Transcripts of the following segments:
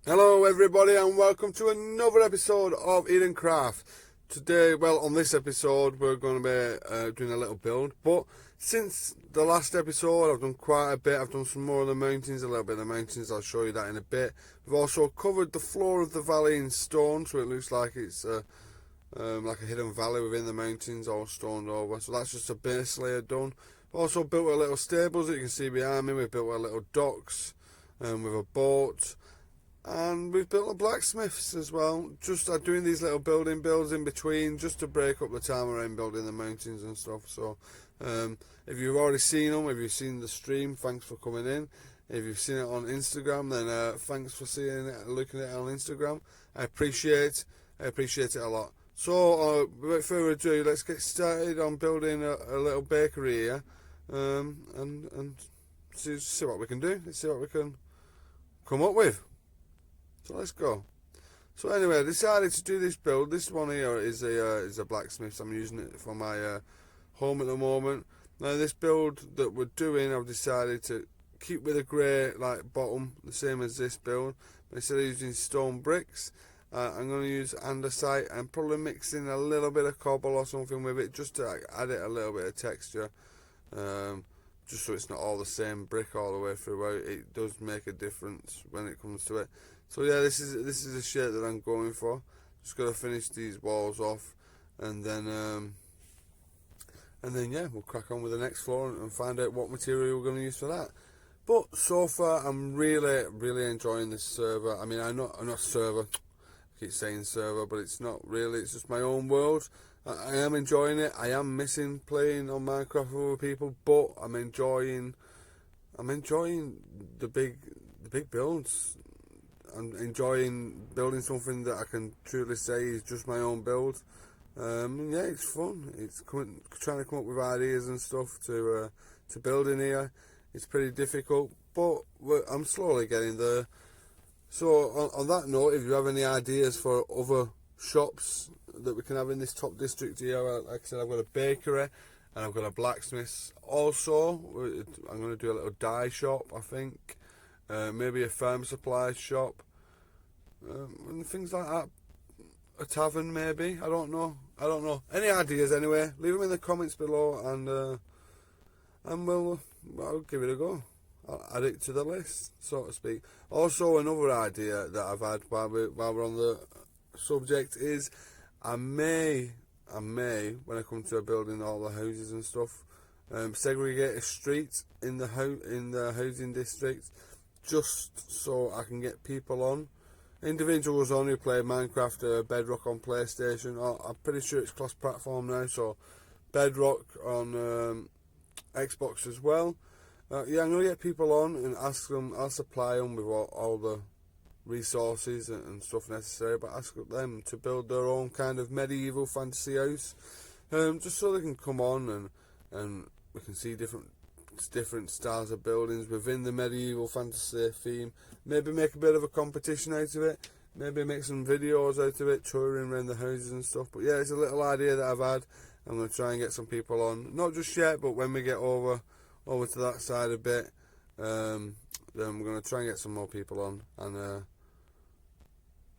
Hello everybody and welcome to another episode of EDENCRAFT. Today, well, on this episode we're going to be doing a little build, but since the last episode I've done quite a bit. I've done some more of the mountains, a little bit of the mountains, I'll show you that in a bit. We've also covered the floor of the valley in stone, so it looks like it's like a hidden valley within the mountains, all stoned over. So that's just a base layer done. We've also built a little stables that you can see behind me. We've built a little docks with a boat. And we've built a blacksmiths as well, just doing these little builds in between, just to break up the time around building the mountains and stuff. So if you've already seen them, if you've seen the stream, thanks for coming in. If you've seen it on Instagram, then thanks for seeing it and looking at it on Instagram. I appreciate it a lot. So without further ado, let's get started on building a little bakery here, and see what we can do. Let's see what we can come up with. So let's go. So anyway, I decided to do this build. This one here is a blacksmith. I'm using it for my home at the moment. Now this build that we're doing, I've decided to keep with a grey like bottom, the same as this build. But instead of using stone bricks, I'm going to use andesite and probably mix in a little bit of cobble or something with it, just to add it a little bit of texture. Just so it's not all the same brick all the way throughout. It does make a difference when it comes to it. So yeah, this is the shape that I'm going for. Just got to finish these walls off, and then yeah, we'll crack on with the next floor and find out what material we're going to use for that. But so far, I'm really enjoying this server. I mean, I'm not server. I keep saying server, but it's not really. It's just my own world. I am enjoying it. I am missing playing on Minecraft with other people, but I'm enjoying the big builds. I'm enjoying building something that I can truly say is just my own build. Yeah, it's fun. It's trying to come up with ideas and stuff to build in here. It's pretty difficult, but I'm slowly getting there. So on that note, if you have any ideas for other shops that we can have in this top district here, like I said, I've got a bakery and I've got a blacksmith. Also, I'm going to do a little dye shop, I think. Maybe a farm supply shop, and things like that. A tavern, maybe. I don't know. Any ideas anyway? Leave them in the comments below, and I'll give it a go. I'll add it to the list, so to speak. Also, another idea that I've had while we're on the subject is I may when I come to building all the houses and stuff, segregate a street in the housing district, just so I can get people on. Individuals on who play Minecraft, Bedrock on PlayStation. I'm pretty sure it's cross-platform now, so Bedrock on Xbox as well. Yeah, I'm going to get people on and ask them. I'll supply them with all the resources and stuff necessary, but ask them to build their own kind of medieval fantasy house, just so they can come on and we can see different styles of buildings within the medieval fantasy theme. Maybe make a bit of a competition out of it, maybe make some videos out of it, touring around the houses and stuff. But yeah, it's a little idea that I've had. I'm going to try and get some people on, not just yet, but when we get over to that side a bit, then we're going to try and get some more people on, and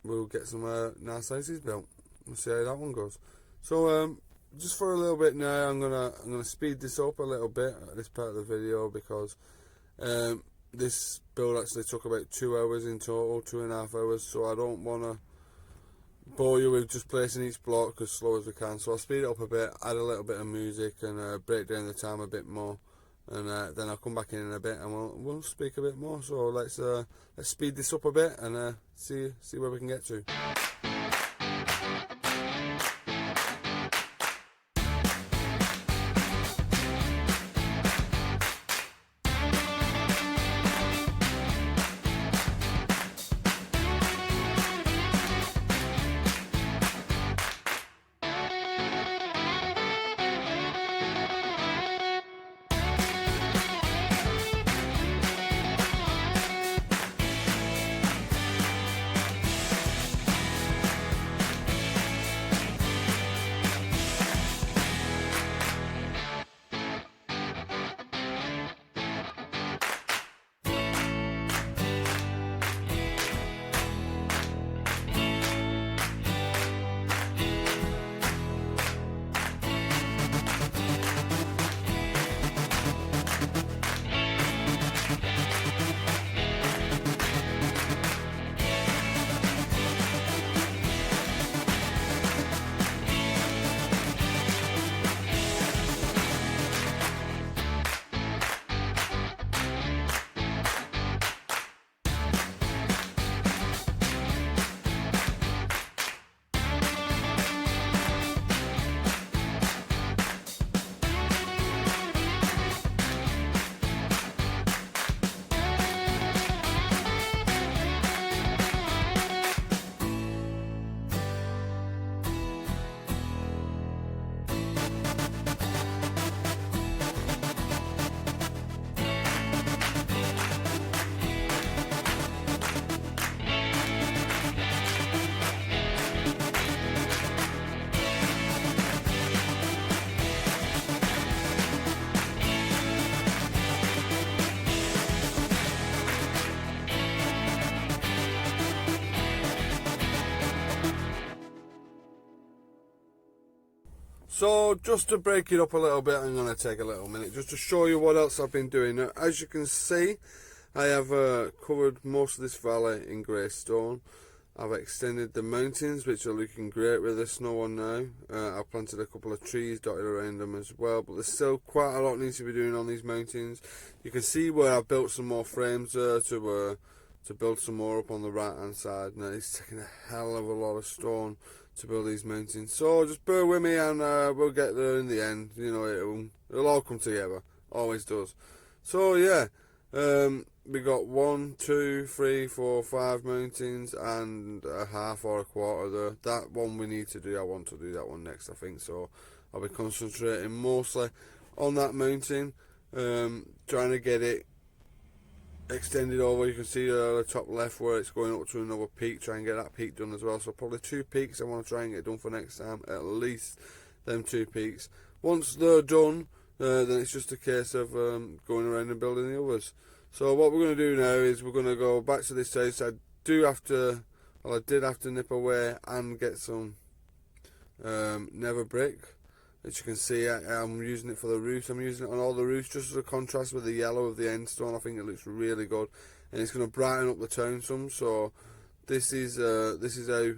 we'll get some nice houses built. We'll see how that one goes. So just for a little bit now, I'm gonna speed this up a little bit at this part of the video, because this build actually took about 2 hours in total, 2.5 hours. So I don't want to bore you with just placing each block as slow as we can. So I'll speed it up a bit, add a little bit of music, and break down the time a bit more. And then I'll come back in a bit and we'll speak a bit more. So let's speed this up a bit and see where we can get to. So just to break it up a little bit, I'm going to take a little minute just to show you what else I've been doing. Now, as you can see, I have covered most of this valley in grey stone. I've extended the mountains, which are looking great with the snow on now. I've planted a couple of trees dotted around them as well, but there's still quite a lot needs to be doing on these mountains. You can see where I've built some more frames to build some more up on the right hand side. Now it's taking a hell of a lot of stone to build these mountains, so just bear with me and we'll get there in the end. You know, it'll all come together, always does. So yeah, we got 1, 2, 3, 4, 5 mountains and a half or a quarter there. That one we need to do. I want to do that one next, I think. So I'll be concentrating mostly on that mountain, trying to get it extended over. You can see the top left where it's going up to another peak. Try and get that peak done as well. So probably 2 peaks I want to try and get done for next time, at least them 2 peaks. Once they're done, then it's just a case of going around and building the others. So what we're going to do now is we're going to go back to this house. I did have to nip away and get some nether brick. As you can see, I'm using it for the roofs. I'm using it on all the roofs just as a contrast with the yellow of the end stone. I think it looks really good, and it's going to brighten up the town some. So this is how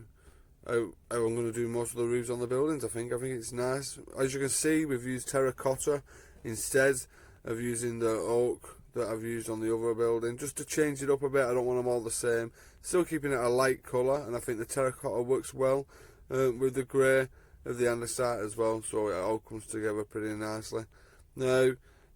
I'm going to do most of the roofs on the buildings. I think it's nice. As you can see, we've used terracotta instead of using the oak that I've used on the other building, just to change it up a bit. I don't want them all the same. Still keeping it a light colour, and I think the terracotta works well with the grey of the andesite as well, so it all comes together pretty nicely. Now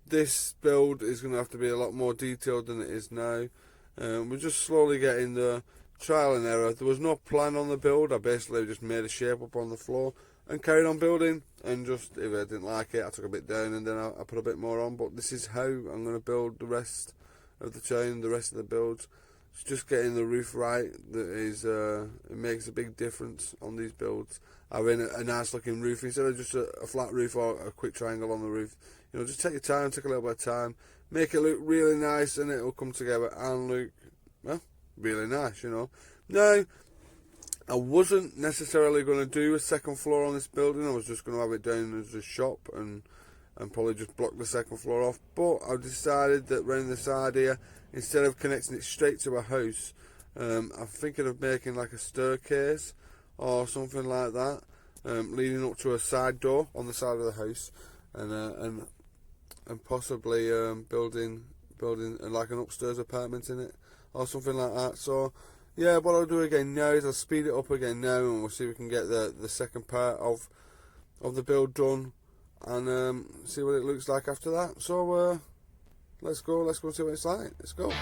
this build is going to have to be a lot more detailed than it is now. We're just slowly getting the trial and error. There was no plan on the build. I basically just made a shape up on the floor and carried on building, and just if I didn't like it I took a bit down and then I put a bit more on. But this is how I'm going to build the rest of the town, the rest of the builds. It's just getting the roof right that is it makes a big difference on these builds. Having a nice looking roof instead of just a flat roof or a quick triangle on the roof. You know, just take your time, take a little bit of time, make it look really nice, and it'll come together and look, well, really nice, you know. Now, I wasn't necessarily going to do a second floor on this building. I was just going to have it down as a shop and probably just block the second floor off. But I decided that round the side here, instead of connecting it straight to a house, I'm thinking of making like a staircase or something like that, leading up to a side door on the side of the house, and possibly building like an upstairs apartment in it or something like that. So yeah, what I'll do again now is I'll speed it up again now, and we'll see if we can get the second part of the build done, and see what it looks like after that. So let's go and see what it's like. Let's go.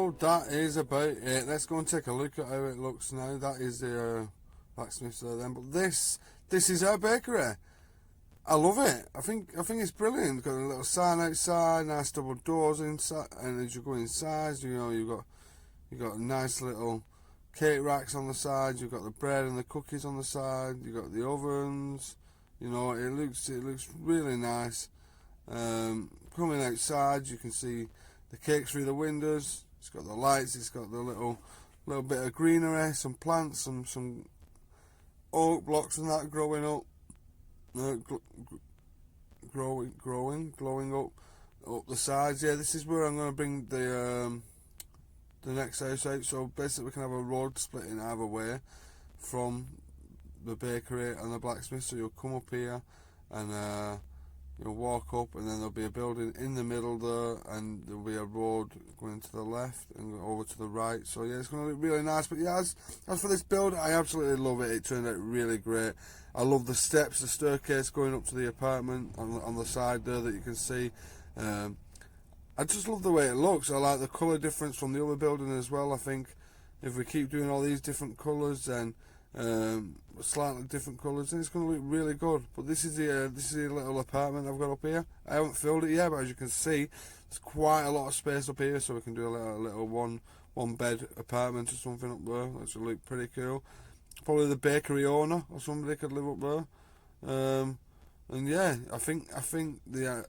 so that is about it. Let's go and take a look at how it looks now. That is the blacksmith there then. But this is our bakery. I love it. I think it's brilliant. Got a little sign outside, nice double doors inside, and as you go inside, you know, you got nice little cake racks on the side. You've got the bread and the cookies on the side. You got the ovens. You know, it looks really nice. Coming outside, you can see the cake through the windows. It's got the lights. It's got the little bit of greenery, some plants, some oak blocks and that growing up. Glowing up the sides. Yeah, this is where I'm going to bring the next house out. So basically, we can have a road splitting either way from the bakery and the blacksmith. So you'll come up here and you'll walk up, and then there'll be a building in the middle there, and there'll be a road going to the left and over to the right. So yeah, it's going to look really nice. But yeah, as for this build, I absolutely love it. It turned out really great. I love the steps, the staircase going up to the apartment on the side there that you can see. I just love the way it looks. I like the colour difference from the other building as well. I think if we keep doing all these different colours, then slightly different colours, then it's going to look really good. But this is the little apartment I've got up here. I haven't filled it yet, but as you can see, there's quite a lot of space up here, so we can do a little one bed apartment or something up there. That should look pretty cool. Probably the bakery owner or somebody could live up there. And yeah, I think the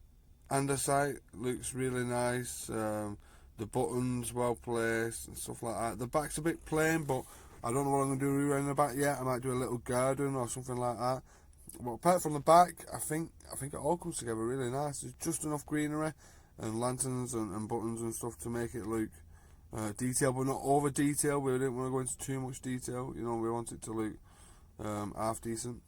underside looks really nice. The buttons well placed and stuff like that. The back's a bit plain, but I don't know what I'm going to do around the back yet. I might do a little garden or something like that. But apart from the back, I think it all comes together really nice. There's just enough greenery and lanterns and buttons and stuff to make it look detailed, but not over detailed. We didn't want to go into too much detail. You know, we want it to look half decent.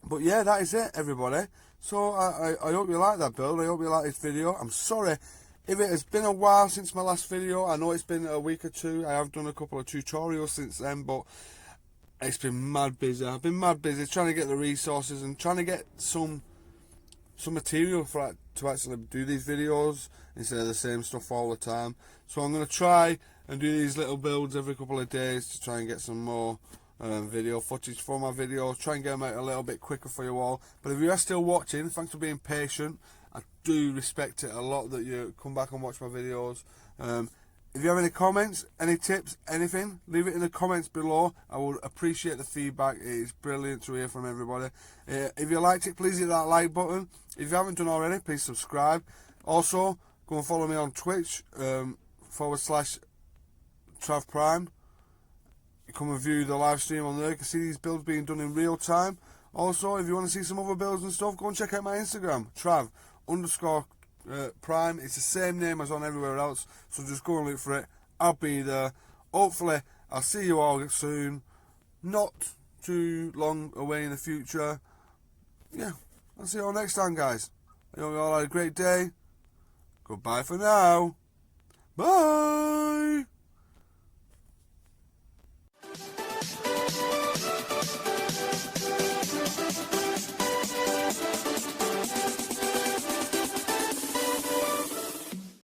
But yeah, that is it, everybody. So I hope you like that build. I hope you like this video. I'm sorry if it has been a while since my last video. I know it's been a week or two. I have done a couple of tutorials since then, but it's been mad busy. I've been mad busy trying to get the resources and trying to get some material to actually do these videos instead of the same stuff all the time. So I'm going to try and do these little builds every couple of days to try and get some more video footage for my videos, try and get them out a little bit quicker for you all. But if you are still watching, thanks for being patient. I do respect it a lot that you come back and watch my videos. If you have any comments, any tips, anything, leave it in the comments below. I would appreciate the feedback. It is brilliant to hear from everybody. If you liked it, please hit that like button. If you haven't done already, please subscribe. Also, go and follow me on Twitch /TravPrime. Come and view the live stream on there. You can see these builds being done in real time. Also, if you want to see some other builds and stuff, go and check out my Instagram, Trav_Prime. It's the same name as on everywhere else, so just go and look for it. I'll be there. Hopefully, I'll see you all soon. Not too long away in the future. Yeah, I'll see you all next time, guys. I hope you all had a great day. Goodbye for now. Bye.